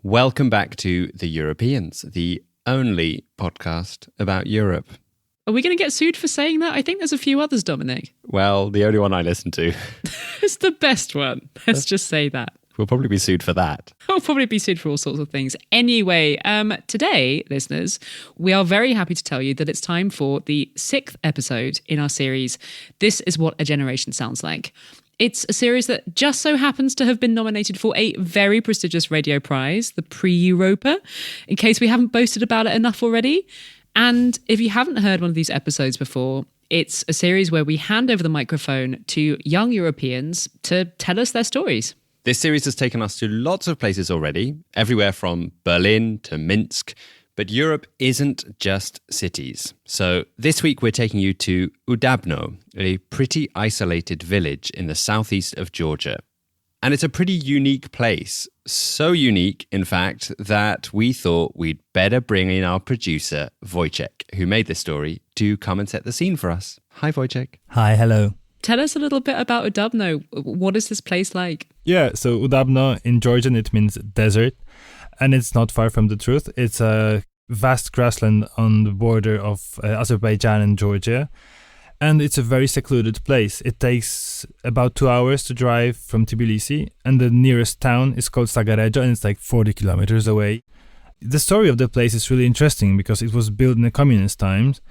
Welcome back to The Europeans, the only podcast about Europe. Are we going to get sued for saying that? I think there's a few others, Dominic. Well, the only one I listen to. It's the best one. Let's just say that. We'll probably be sued for that. We'll probably be sued for all sorts of things. Anyway, today, listeners, we are very happy to tell you that it's time for the 6th episode in our series, This Is What a Generation Sounds Like. It's a series that just so happens to have been nominated for a very prestigious radio prize, the Prix Europa, in case we haven't boasted about it enough already. And if you haven't heard one of these episodes before, it's a series where we hand over the microphone to young Europeans to tell us their stories. This series has taken us to lots of places already, everywhere from Berlin to Minsk. But Europe isn't just cities. So this week we're taking you to Udabno, a pretty isolated village in the southeast of Georgia. And it's a pretty unique place. So unique, in fact, that we thought we'd better bring in our producer, Wojciech, who made this story, to come and set the scene for us. Hi, Wojciech. Hi, hello. Tell us a little bit about Udabno. What is this place like? Yeah, so Udabno in Georgian, it means desert. And it's not far from the truth. It's a vast grassland on the border of Azerbaijan and Georgia. And it's a very secluded place. It takes about 2 hours to drive from Tbilisi. And the nearest town is called Sagarejo, and it's like 40 kilometers away. The story of the place is really interesting because it was built in the communist times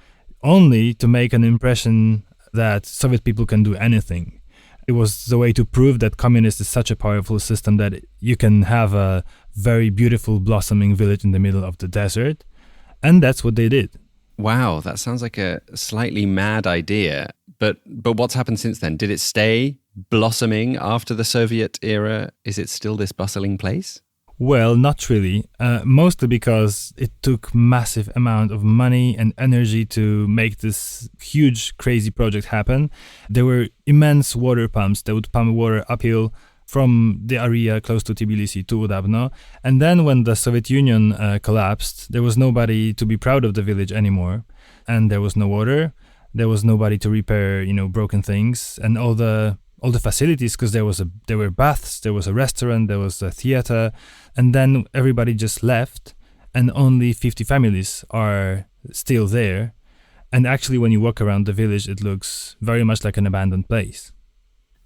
only to make an impression that Soviet people can do anything. It was the way to prove that communist is such a powerful system that you can have a very beautiful blossoming village in the middle of the desert. And that's what they did. Wow, that sounds like a slightly mad idea. But what's happened since then? Did it stay blossoming after the Soviet era? Is it still this bustling place? Well, not really. Mostly because it took massive amount of money and energy to make this huge, crazy project happen. There were immense water pumps that would pump water uphill from the area close to Tbilisi to Udabno. And then when the Soviet Union collapsed, there was nobody to be proud of the village anymore. And there was no water. There was nobody to repair, broken things. And all the facilities, because there were baths, there was a restaurant, there was a theater, and then everybody just left, and only 50 families are still there. And actually, when you walk around the village, it looks very much like an abandoned place.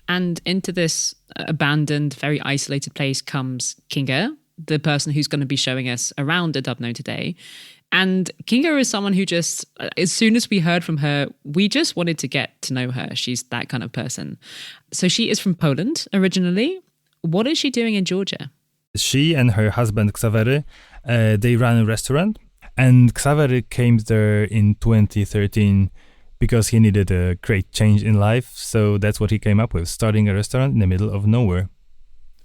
And into this abandoned, very isolated place comes Kinga, the person who's going to be showing us around Udabno today. And Kinga is someone who just, as soon as we heard from her, we just wanted to get to know her. She's that kind of person. So she is from Poland originally. What is she doing in Georgia? She and her husband, Ksawery, they run a restaurant. And Ksawery came there in 2013 because he needed a great change in life. So that's what he came up with, starting a restaurant in the middle of nowhere.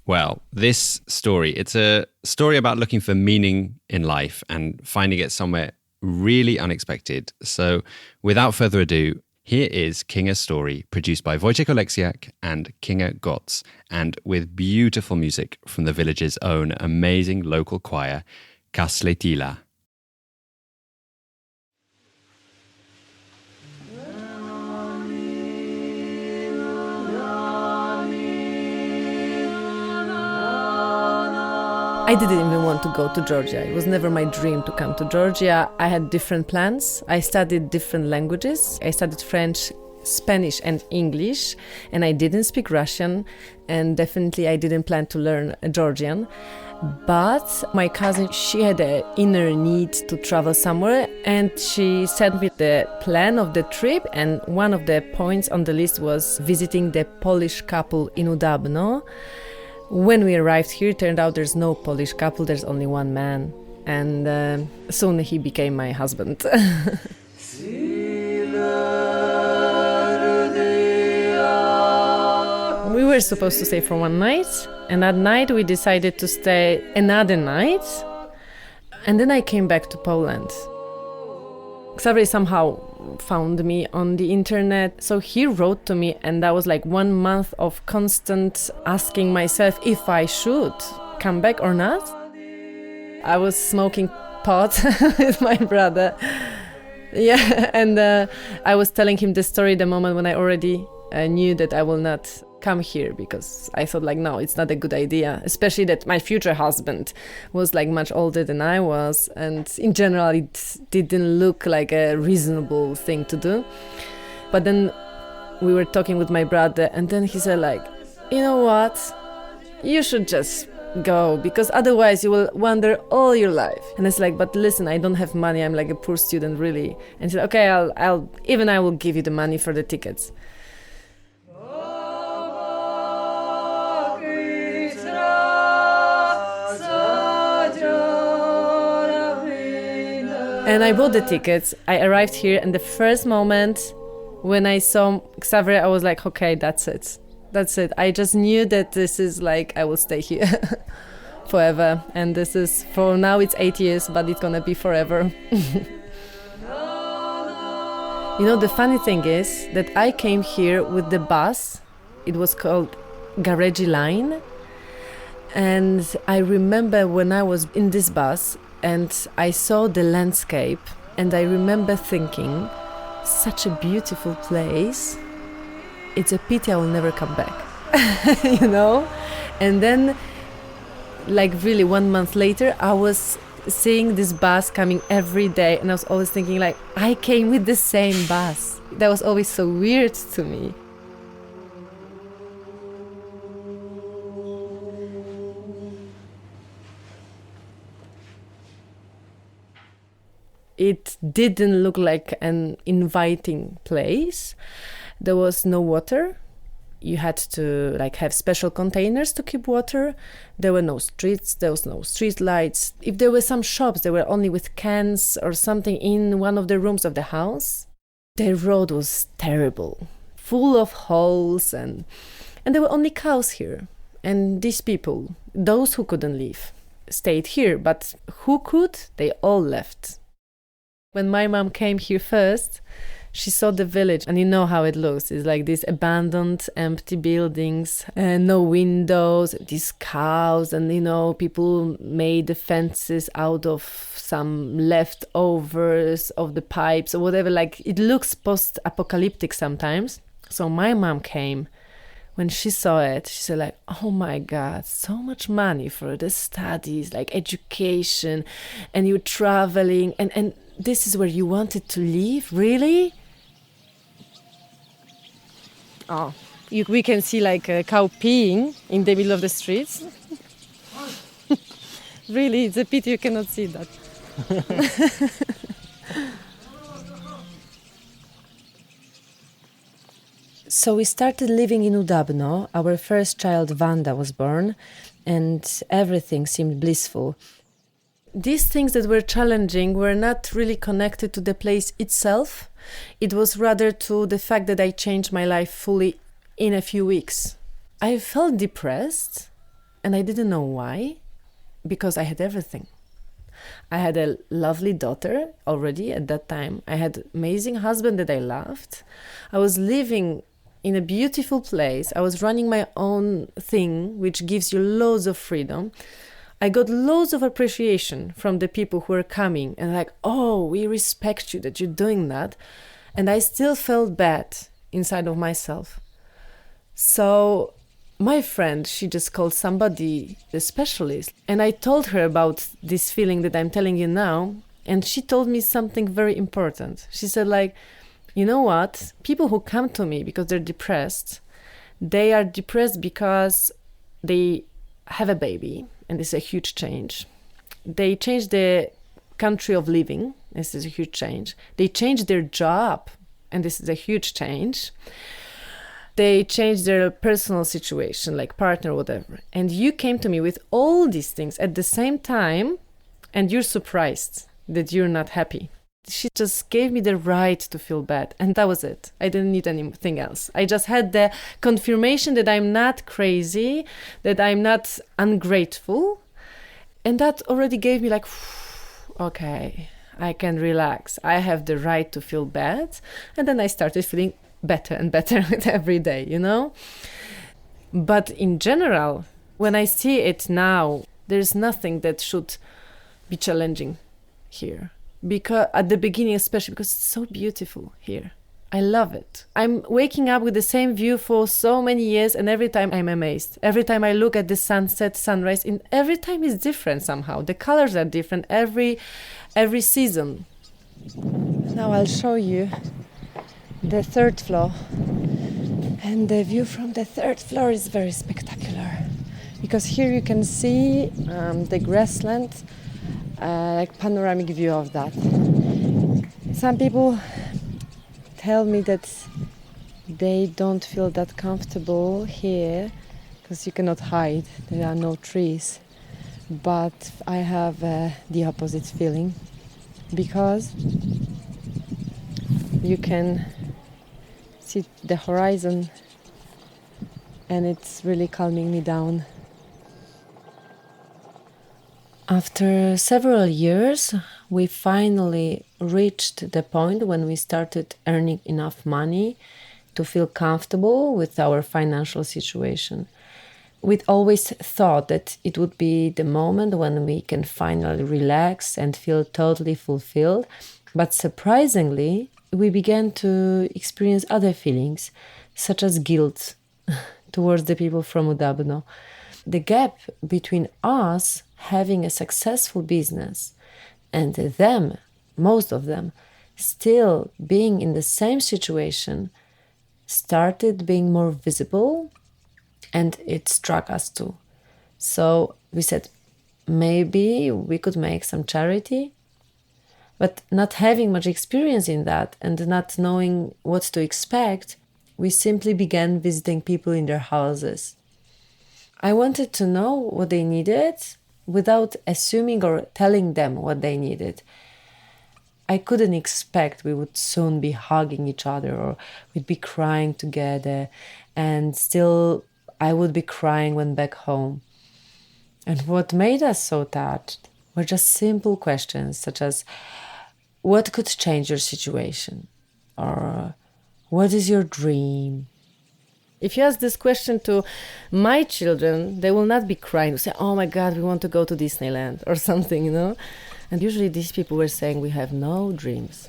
Well, this story, it's a story about looking for meaning in life and finding it somewhere really unexpected. So without further ado, here is Kinga's story, produced by Wojciech Oleksiak and Kinga Gotz, and with beautiful music from the village's own amazing local choir, Kasletila. I didn't even want to go to Georgia. It was never my dream to come to Georgia. I had different plans. I studied different languages. I studied French, Spanish and English, and I didn't speak Russian, and definitely I didn't plan to learn Georgian. But my cousin, she had an inner need to travel somewhere, and she sent me the plan of the trip, and one of the points on the list was visiting the Polish couple in Udabno. When we arrived here, it turned out there's no Polish couple, there's only one man. And soon he became my husband. We were supposed to stay for one night, and that night we decided to stay another night. And then I came back to Poland. Ksawery somehow found me on the internet, so he wrote to me, and that was like 1 month of constant asking myself if I should come back or not. I was smoking pot with my brother. Yeah, and I was telling him the story the moment when I already knew that I will not come here, because I thought like, no, it's not a good idea, especially that my future husband was like much older than I was, and in general it didn't look like a reasonable thing to do. But then we were talking with my brother, and then he said like, you know what, you should just go, because otherwise you will wander all your life. And it's like, but listen, I don't have money, I'm like a poor student, really. And he said, okay, I will give you the money for the tickets. And I bought the tickets. I arrived here, and the first moment when I saw Xavier, I was like, okay, that's it. That's it. I just knew that this is like, I will stay here forever. And this is, for now it's 8 years, but it's gonna be forever. You know, the funny thing is that I came here with the bus. It was called Garage Line. And I remember when I was in this bus and I saw the landscape, and I remember thinking, such a beautiful place. It's a pity I will never come back, you know? And then, like really 1 month later, I was seeing this bus coming every day, and I was always thinking like, I came with the same bus. That was always so weird to me. It didn't look like an inviting place. There was no water. You had to like have special containers to keep water. There were no streets, there was no street lights. If there were some shops, they were only with cans or something in one of the rooms of the house. The road was terrible, full of holes, and there were only cows here. And these people, those who couldn't leave, stayed here, but who could, they all left. When my mom came here first, she saw the village, and you know how it looks. It's like these abandoned, empty buildings, no windows, these cows, and you know, people made the fences out of some leftovers of the pipes or whatever. Like, it looks post-apocalyptic sometimes. So my mom came. When she saw it, she said like, oh my God, so much money for the studies, like education, and you're traveling, and this is where you wanted to live, really? Oh, we can see like a cow peeing in the middle of the streets. Really, it's a pity you cannot see that. So we started living in Udabno. Our first child, Wanda, was born, and everything seemed blissful. These things that were challenging were not really connected to the place itself. It was rather to the fact that I changed my life fully in a few weeks. I felt depressed, and I didn't know why, because I had everything. I had a lovely daughter already at that time. I had an amazing husband that I loved. I was living in a beautiful place. I was running my own thing, which gives you loads of freedom. I got loads of appreciation from the people who were coming and like, oh, we respect you that you're doing that. And I still felt bad inside of myself. So my friend, she just called somebody, a specialist, and I told her about this feeling that I'm telling you now. And she told me something very important. She said like, you know what? People who come to me because they're depressed, they are depressed because they have a baby, and this is a huge change. They change the country of living. This is a huge change. They change their job, and this is a huge change. They change their personal situation, like partner, whatever. And you came to me with all these things at the same time, and you're surprised that you're not happy. She just gave me the right to feel bad, and that was it. I didn't need anything else. I just had the confirmation that I'm not crazy, that I'm not ungrateful, and that already gave me like, okay, I can relax. I have the right to feel bad, and then I started feeling better and better every day, you know? But in general, when I see it now, there's nothing that should be challenging here. Because at the beginning, especially because it's so beautiful here. I love it. I'm waking up with the same view for so many years, and every time I'm amazed. Every time I look at the sunset, sunrise, and every time is different somehow. The colors are different every season. Now I'll show you the third floor. And the view from the third floor is very spectacular. Because here you can see the grassland, like panoramic view of that. Some people tell me that they don't feel that comfortable here because you cannot hide, there are no trees. But I have the opposite feeling because you can see the horizon and it's really calming me down. After several years, we finally reached the point when we started earning enough money to feel comfortable with our financial situation. We'd always thought that it would be the moment when we can finally relax and feel totally fulfilled. But surprisingly, we began to experience other feelings, such as guilt towards the people from Udabno. The gap between us having a successful business and them, most of them, still being in the same situation started being more visible, and it struck us too. So we said, maybe we could make some charity. But not having much experience in that and not knowing what to expect, we simply began visiting people in their houses. I wanted to know what they needed without assuming or telling them what they needed. I couldn't expect we would soon be hugging each other or we'd be crying together, and still I would be crying when back home. And what made us so touched were just simple questions such as, what could change your situation? Or what is your dream? If you ask this question to my children, they will not be crying. They'll say, oh my God, we want to go to Disneyland or something, you know? And usually these people were saying, we have no dreams.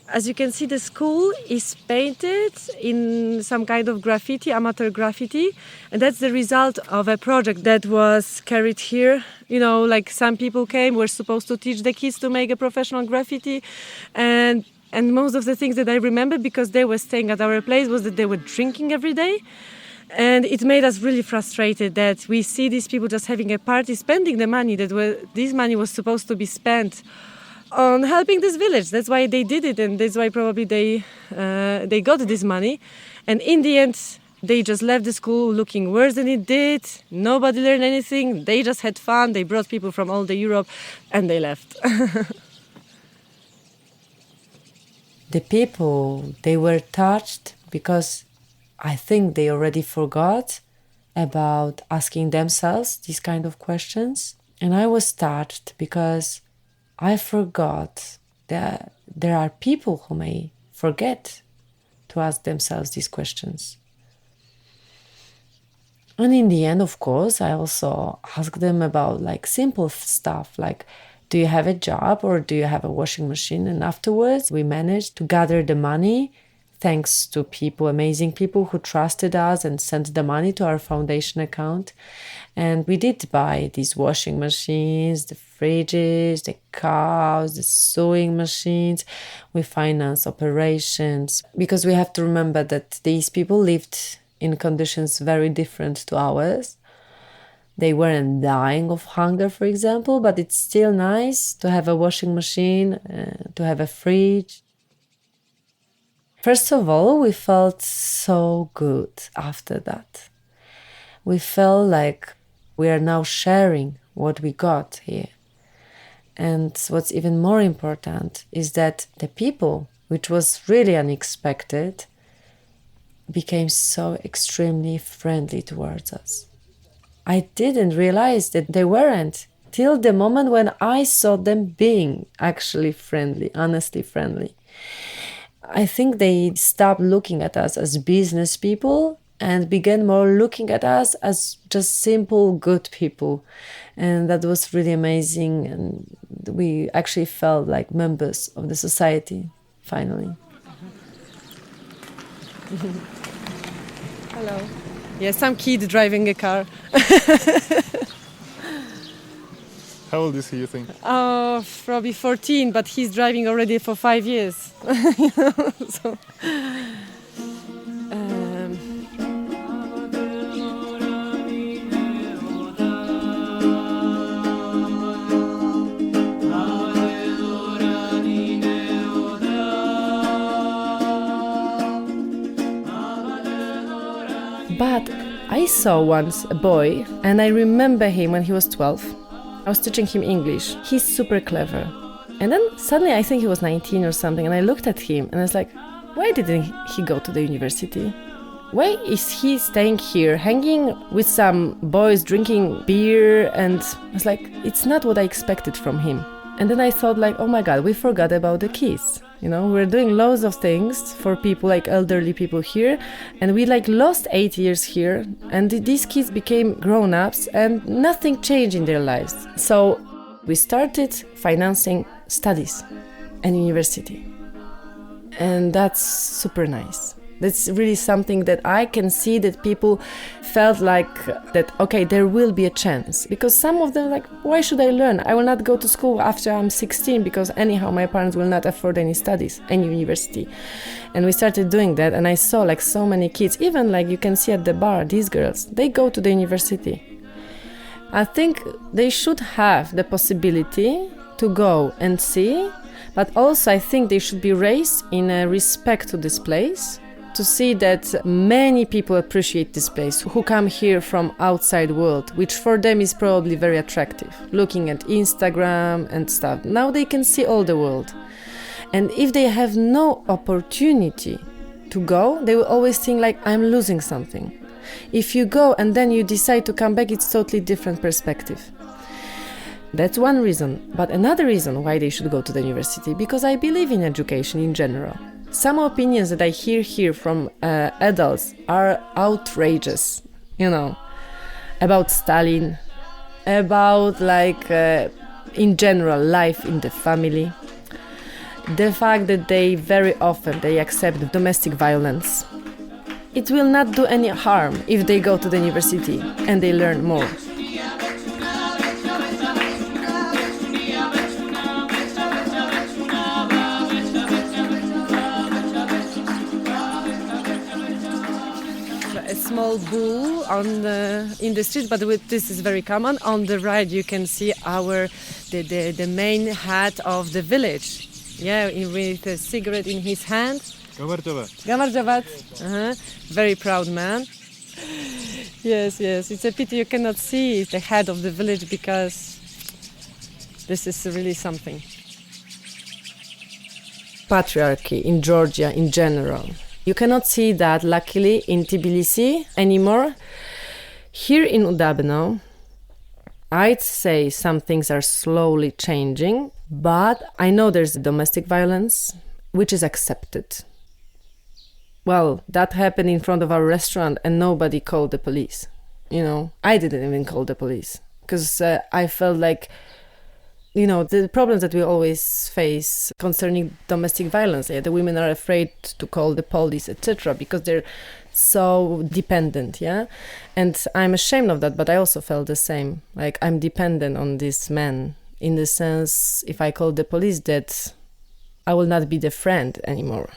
As you can see, the school is painted in some kind of graffiti, amateur graffiti. And that's the result of a project that was carried here. You know, like some people came, were supposed to teach the kids to make a professional graffiti. And most of the things that I remember, because they were staying at our place, was that they were drinking every day. And it made us really frustrated that we see these people just having a party, spending the money this money was supposed to be spent on helping this village. That's why they did it, and that's why probably they got this money. And in the end, they just left the school looking worse than it did. Nobody learned anything. They just had fun. They brought people from all the Europe, and they left. The people, they were touched because I think they already forgot about asking themselves these kind of questions. And I was touched because I forgot that there are people who may forget to ask themselves these questions. And in the end, of course, I also asked them about like simple stuff like, do you have a job or do you have a washing machine? And afterwards, we managed to gather the money thanks to people, amazing people who trusted us and sent the money to our foundation account. And we did buy these washing machines, the fridges, the cows, the sewing machines. We financed operations because we have to remember that these people lived in conditions very different to ours. They weren't dying of hunger, for example, but it's still nice to have a washing machine, to have a fridge. First of all, we felt so good after that. We felt like we are now sharing what we got here. And what's even more important is that the people, which was really unexpected, became so extremely friendly towards us. I didn't realize that they weren't till the moment when I saw them being actually friendly, honestly friendly. I think they stopped looking at us as business people and began more looking at us as just simple, good people. And that was really amazing. And we actually felt like members of the society, finally. Hello. Yeah, some kid driving a car. How old is he, you think? Oh, probably 14, but he's driving already for 5 years. So, But I saw once a boy, and I remember him when he was 12. I was teaching him English. He's super clever. And then suddenly I think he was 19 or something, and I looked at him and I was like, why didn't he go to the university? Why is he staying here, hanging with some boys, drinking beer? And I was like, it's not what I expected from him. And then I thought like, oh my God, we forgot about the kids. You know, we're doing loads of things for people like elderly people here, and we like lost 8 years here, and these kids became grown-ups and nothing changed in their lives. So we started financing studies and university. And that's super nice. That's really something that I can see that people felt like that, okay, there will be a chance. Because some of them like, why should I learn? I will not go to school after I'm 16 because anyhow my parents will not afford any studies, any university. And we started doing that, and I saw like so many kids, even like you can see at the bar, these girls, they go to the university. I think they should have the possibility to go and see, but also I think they should be raised in a respect to this place, to see that many people appreciate this place, who come here from outside world, which for them is probably very attractive, looking at Instagram and stuff. Now they can see all the world. And if they have no opportunity to go, they will always think like, I'm losing something. If you go and then you decide to come back, it's totally different perspective. That's one reason. But another reason why they should go to the university, because I believe in education in general. Some opinions that I hear here from adults are outrageous, you know, about Stalin, about like in general life in the family. The fact that they very often they accept domestic violence. It will not do any harm if they go to the university and they learn more. A small bull in the street, but this is very common. On the right, you can see the main hat of the village. Yeah, with a cigarette in his hand. Gamarjavat. Very proud man. Yes. It's a pity you cannot see the head of the village because this is really something. Patriarchy in Georgia in general. You cannot see that, luckily, in Tbilisi anymore. Here in Udabno, I'd say some things are slowly changing, but I know there's domestic violence, which is accepted. Well, that happened in front of our restaurant and nobody called the police. You know, I didn't even call the police because I felt like, you know, the problems that we always face concerning domestic violence, the women are afraid to call the police, etc., because they're so dependent, And I'm ashamed of that, but I also felt the same. Like, I'm dependent on this man, in the sense, if I call the police, that I will not be the friend anymore.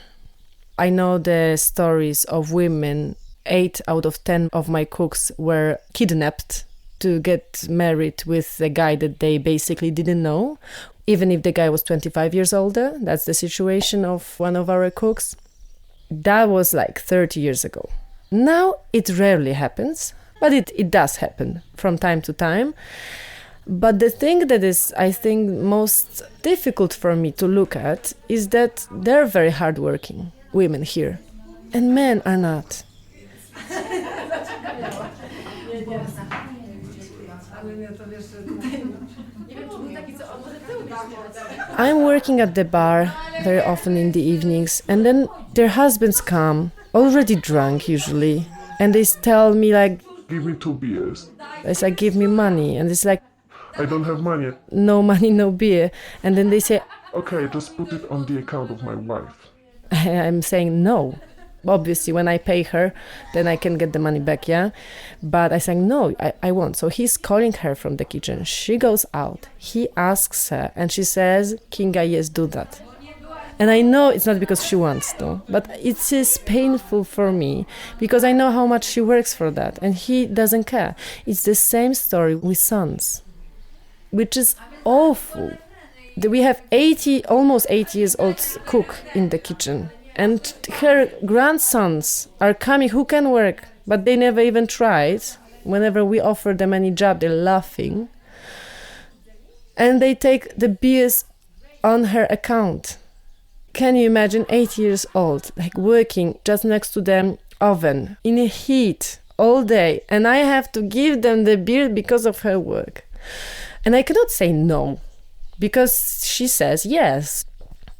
I know the stories of women. 8 out of 10 of my cooks were kidnapped to get married with a guy that they basically didn't know, even if the guy was 25 years older. That's the situation of one of our cooks. That was like 30 years ago. Now it rarely happens, but it does happen from time to time. But the thing that is, I think, most difficult for me to look at is that they're very hardworking women here, and men are not. I'm working at the bar very often in the evenings, and then their husbands come, already drunk usually, and they tell me like, give me 2 beers. It's like, give me money, and it's like, I don't have money. No money, no beer. And then they say, okay, just put it on the account of my wife. I'm saying no. Obviously, when I pay her, then I can get the money back, yeah? But I said, no, I won't. So he's calling her from the kitchen. She goes out. He asks her, and she says, Kinga, yes, do that. And I know it's not because she wants to, but it is painful for me because I know how much she works for that, and he doesn't care. It's the same story with sons, which is awful. We have almost 80 years old cook in the kitchen, and her grandsons are coming who can work, but they never even tried. Whenever we offer them any job, they're laughing. And they take the beers on her account. Can you imagine 80 years old, like working just next to the oven in the heat all day, and I have to give them the beer because of her work. And I cannot say no, because she says yes.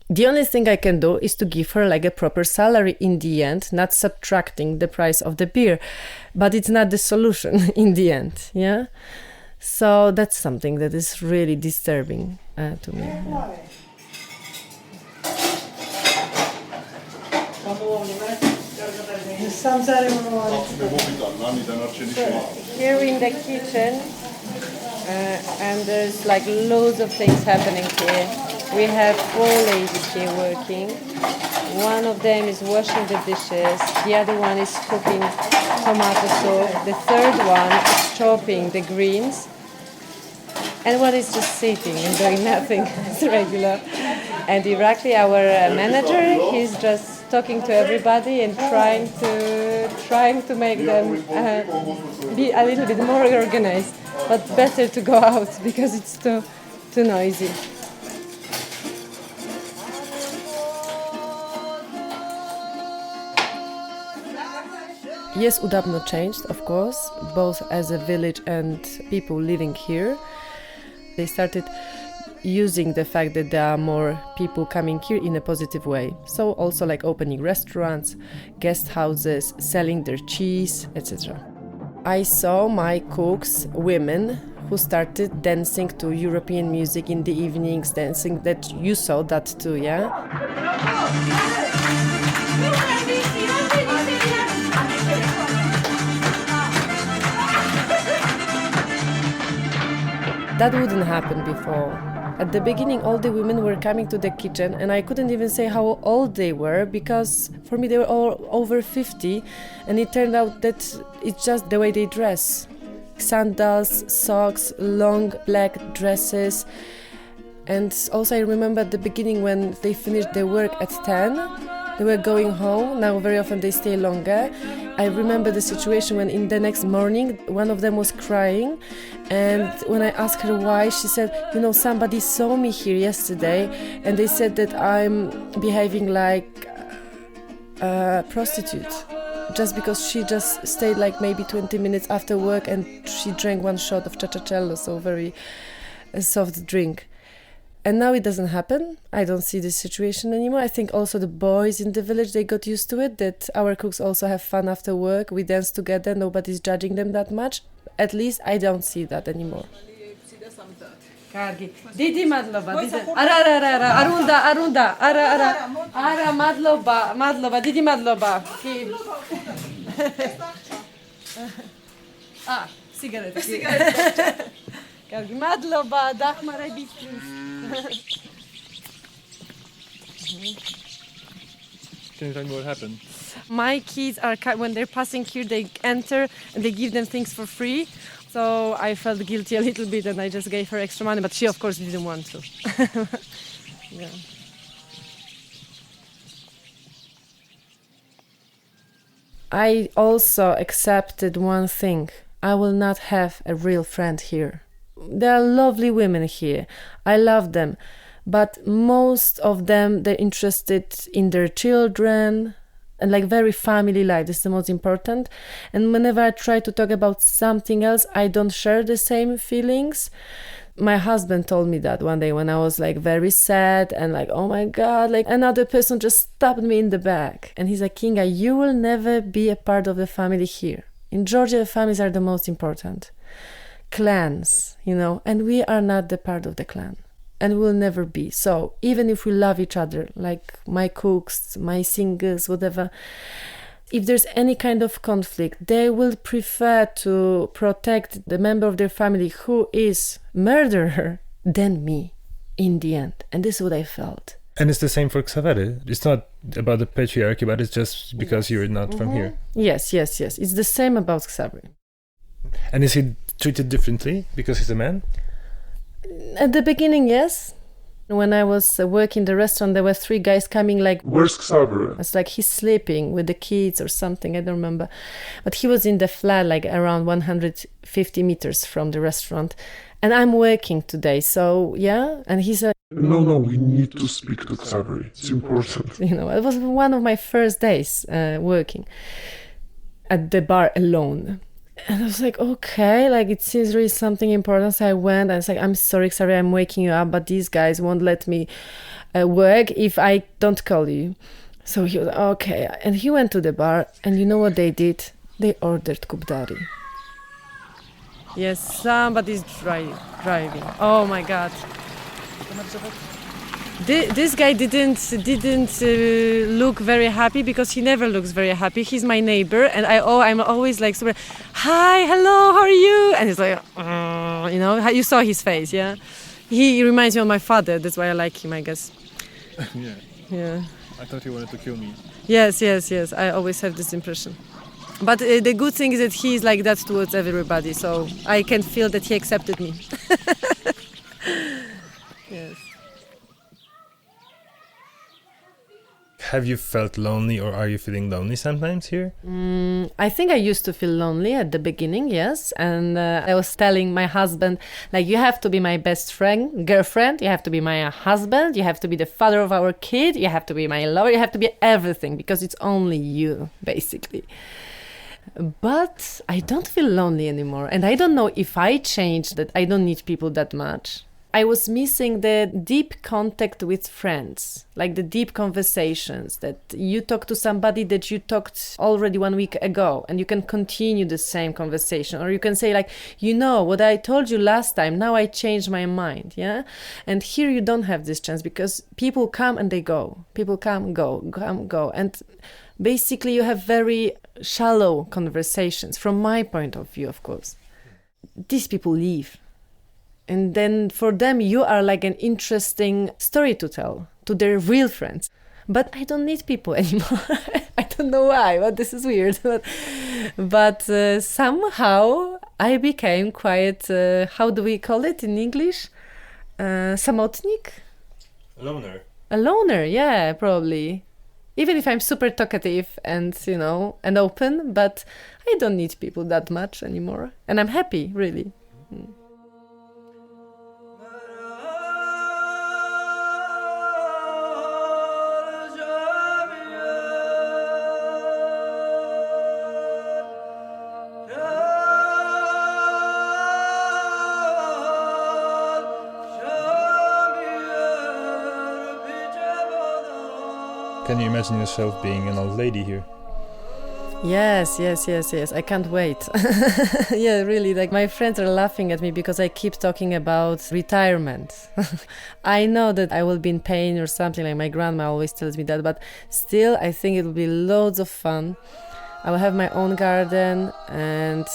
The only thing I can do is to give her like a proper salary in the end, not subtracting the price of the beer, but it's not the solution in the end, yeah? So that's something that is really disturbing to me. Yeah. Here in the kitchen, and there's like loads of things happening here. We have 4 ladies here working. One of them is washing the dishes, the other one is cooking tomato soup, the third one is chopping the greens, and one is just sitting and doing nothing. It's regular. And Irakli, our manager, he's just talking to everybody and trying to make them be a little bit more organized, but better to go out because it's too noisy. Yes, Udabno changed, of course, both as a village and people living here. They started using the fact that there are more people coming here in a positive way. So also like opening restaurants, guest houses, selling their cheese, etc. I saw my cooks, women, who started dancing to European music in the evenings, dancing that you saw that too, yeah? That wouldn't happen before. At the beginning, all the women were coming to the kitchen, and I couldn't even say how old they were, because for me they were all over 50, and it turned out that it's just the way they dress. Sandals, socks, long black dresses. And also I remember at the beginning when they finished their work at 10, they were going home. Now very often they stay longer. I remember the situation when in the next morning one of them was crying, and when I asked her why, she said, somebody saw me here yesterday and they said that I'm behaving like a prostitute, just because she just stayed like maybe 20 minutes after work and she drank 1 shot of caciacello, so very soft drink. And now it doesn't happen. I don't see this situation anymore. I think also the boys in the village, they got used to it, that our cooks also have fun after work. We dance together, nobody's judging them that much. At least I don't see that anymore. Didi madloba, arunda, ara madloba, didi madloba. Cigarette. Madloba, dachmare bitlis. Can you tell me what happened? My kids are, when they're passing here, they enter and they give them things for free. So I felt guilty a little bit and I just gave her extra money, but she of course didn't want to. Yeah. I also accepted one thing. I will not have a real friend here. There are lovely women here. I love them. But most of them, they're interested in their children and like very family life. This is the most important. And whenever I try to talk about something else, I don't share the same feelings. My husband told me that one day when I was like very sad and like, oh my God, like another person just stabbed me in the back. And he's like, Kinga, you will never be a part of the family here. In Georgia, families are the most important. Clans, and we are not the part of the clan. And will never be. So even if we love each other, like my cooks, my singers, whatever, If there's any kind of conflict, they will prefer to protect the member of their family who is murderer than me in the end. And this is what I felt. And it's the same for Xavery. It's not about the patriarchy, but it's just because you're not from here. Yes. It's the same about Xavery. And is he treated differently because he's a man? At the beginning, yes. When I was working in the restaurant, there were 3 guys coming like, Where's Xavery? it's like he's sleeping with the kids or something, I don't remember. But he was in the flat like around 150 meters from the restaurant. And I'm working today, so yeah. And he said, No, we need to speak to Xavery. It's important. it was one of my first days working at the bar alone. And I was like, okay, like it seems really something important. So I went and I was like, I'm sorry, I'm waking you up, but these guys won't let me work if I don't call you. So he was okay. And he went to the bar, and you know what they did? They ordered kubdari. Yes, somebody's driving. Oh my God. This guy didn't look very happy, because he never looks very happy. He's my neighbor, and I'm always like, super, hi, hello, how are you? And he's like, you saw his face, yeah. He reminds me of my father. That's why I like him, I guess. Yeah. I thought he wanted to kill me. Yes. I always have this impression. But the good thing is that he's like that towards everybody, so I can feel that he accepted me. Yes. Have you felt lonely, or are you feeling lonely sometimes here? I think I used to feel lonely at the beginning, yes. And I was telling my husband, like, you have to be my best girlfriend, you have to be my husband, you have to be the father of our kid, you have to be my lover, you have to be everything, because it's only you, basically. But I don't feel lonely anymore. And I don't know if I changed, that I don't need people that much. I was missing the deep contact with friends, like the deep conversations that you talk to somebody that you talked already 1 week ago, and you can continue the same conversation, or you can say like, what I told you last time, now I changed my mind, yeah? And here you don't have this chance, because people come and they go. People come, go. And basically you have very shallow conversations, from my point of view, of course. These people leave. And then for them, you are like an interesting story to tell to their real friends. But I don't need people anymore. I don't know why, but this is weird. But somehow I became quite, how do we call it in English? Samotnik? A loner, yeah, probably. Even if I'm super talkative and, and open, but I don't need people that much anymore. And I'm happy, really. Can you imagine yourself being an old lady here? Yes. I can't wait. Yeah, really. Like, my friends are laughing at me because I keep talking about retirement. I know that I will be in pain or something, like my grandma always tells me that, but still I think it will be loads of fun. I will have my own garden, and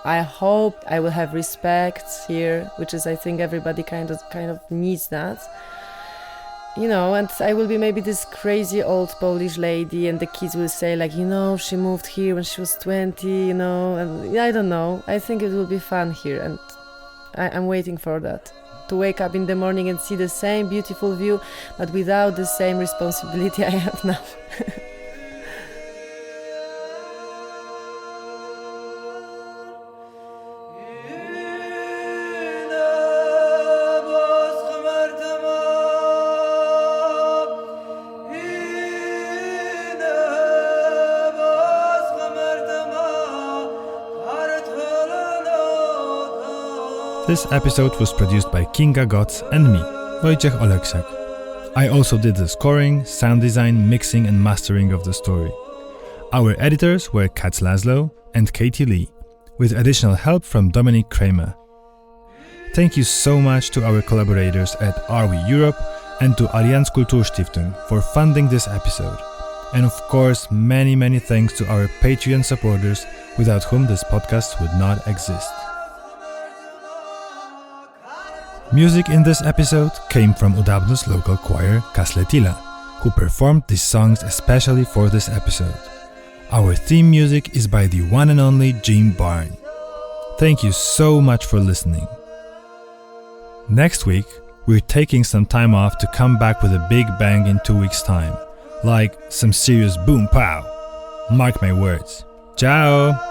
I hope I will have respect here, which is, I think everybody kind of needs that. And I will be maybe this crazy old Polish lady, and the kids will say like, she moved here when she was 20, and I don't know. I think it will be fun here, and I'm waiting for that. To wake up in the morning and see the same beautiful view, but without the same responsibility I have now. This episode was produced by Kinga, Katz and me, Wojciech Oleksiak. I also did the scoring, sound design, mixing and mastering of the story. Our editors were Katz Laszlo and Katy, with additional help from Dominic Kraemer. Thank you so much to our collaborators at Are We Europe and to Allianz Kulturstiftung for funding this episode. And of course, many, many thanks to our Patreon supporters, without whom this podcast would not exist. Music in this episode came from Udabno's local choir, Kasletila, who performed these songs especially for this episode. Our theme music is by the one and only Jim Barn. Thank you so much for listening. Next week, we're taking some time off to come back with a big bang in 2 weeks' time. Like some serious boom pow. Mark my words. Ciao!